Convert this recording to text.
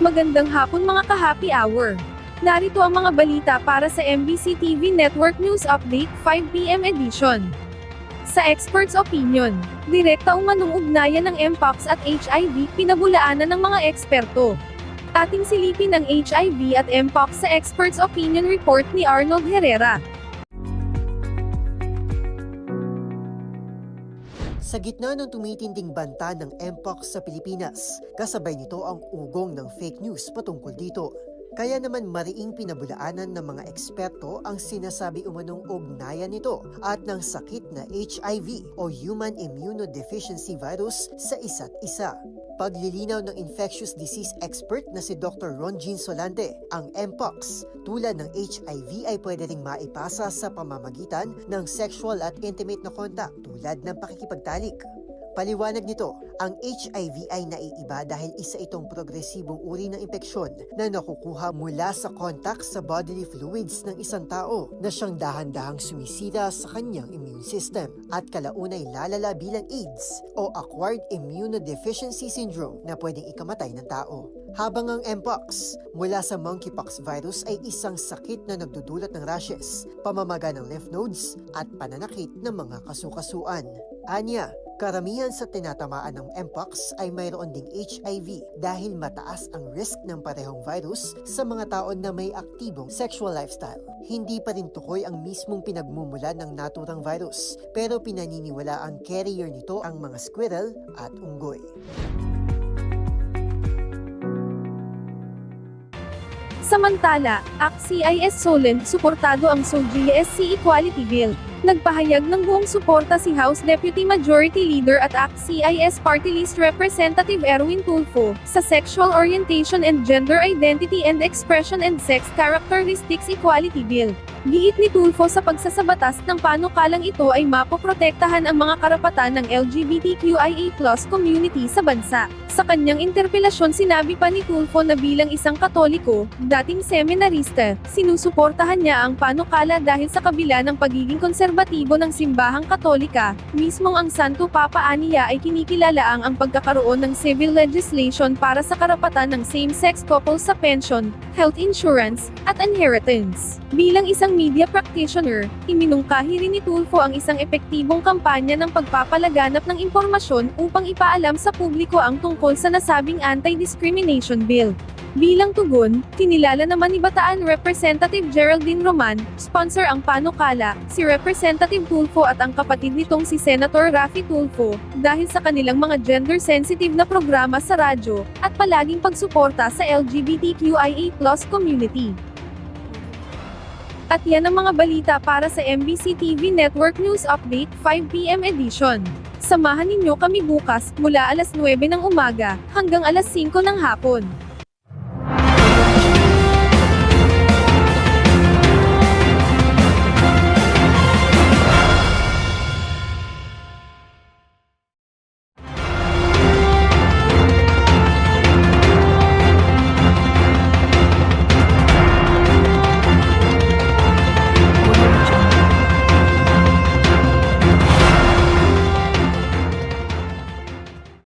Magandang hapon mga ka-happy hour. Narito ang mga balita para sa MBC TV Network News Update 5 PM edition. Sa experts' opinion, direkta umanong ugnayan ng Mpox at HIV pinabulaanan ng mga eksperto. Ating silipin ang HIV at Mpox sa experts' opinion report ni Arnold Herrera. Sa gitna ng tumitinding banta ng Mpox sa Pilipinas, kasabay nito ang ugong ng fake news patungkol dito. Kaya naman mariing pinabulaanan ng mga eksperto ang sinasabi umanong ugnayan nito at ng sakit na HIV o Human Immunodeficiency Virus sa isa't isa. Paglilinaw ng infectious disease expert na si Dr. Ronjin Solante, ang Mpox, tulad ng HIV ay pwede ring maipasa sa pamamagitan ng sexual at intimate na kontak tulad ng pakikipagtalik. Paliwanag nito, ang HIV ay naiiba dahil isa itong progresibong uri ng impeksyon na nakukuha mula sa kontak sa bodily fluids ng isang tao na siyang dahan-dahang sumisira sa kanyang immune system at kalaunay lalala bilang AIDS o Acquired Immunodeficiency Syndrome na pwedeng ikamatay ng tao. Habang ang Mpox mula sa monkeypox virus ay isang sakit na nagdudulot ng rashes, pamamaga ng lymph nodes at pananakit ng mga kasukasuan. Anya, karamihan sa tinatamaan ng Mpox ay mayroon ding HIV dahil mataas ang risk ng parehong virus sa mga taon na may aktibong sexual lifestyle. Hindi pa rin tukoy ang mismong pinagmumulan ng naturang virus, pero pinaniniwala ang carrier nito ang mga squirrel at unggoy. Samantala, ACT-CIS Solent suportado ang SOGIESC Equality Bill. Nagpahayag ng buong suporta si House Deputy Majority Leader at ACT-CIS Party List Representative Erwin Tulfo sa Sexual Orientation and Gender Identity and Expression and Sex Characteristics Equality Bill. Giit ni Tulfo sa pagsasabatas ng panukalang ito ay mapoprotektahan ang mga karapatan ng LGBTQIA+ community sa bansa. Sa kanyang interpelasyon sinabi pa ni Tulfo na bilang isang Katoliko, dating seminarista, sinusuportahan niya ang panukala dahil sa kabila ng pagiging konserbatibo ng simbahang Katolika, mismong ang Santo Papa aniya ay kinikilala ang pagkakaroon ng civil legislation para sa karapatan ng same-sex couples sa pension, health insurance, at inheritance. Bilang isang media practitioner, iminungkahi rin ni Tulfo ang isang epektibong kampanya ng pagpapalaganap ng impormasyon upang ipaalam sa publiko ang tungkol sa nasabing anti-discrimination bill. Bilang tugon, kinilala naman ni Bataan Representative Geraldine Roman, sponsor ang panukala, si Representative Tulfo at ang kapatid nitong si Senator Raffy Tulfo, dahil sa kanilang mga gender-sensitive na programa sa radyo, at palaging pagsuporta sa LGBTQIA+ community. At yan ang mga balita para sa MBC TV Network News Update 5 PM edition. Samahan ninyo kami bukas, mula alas 9 ng umaga, hanggang alas 5 ng hapon.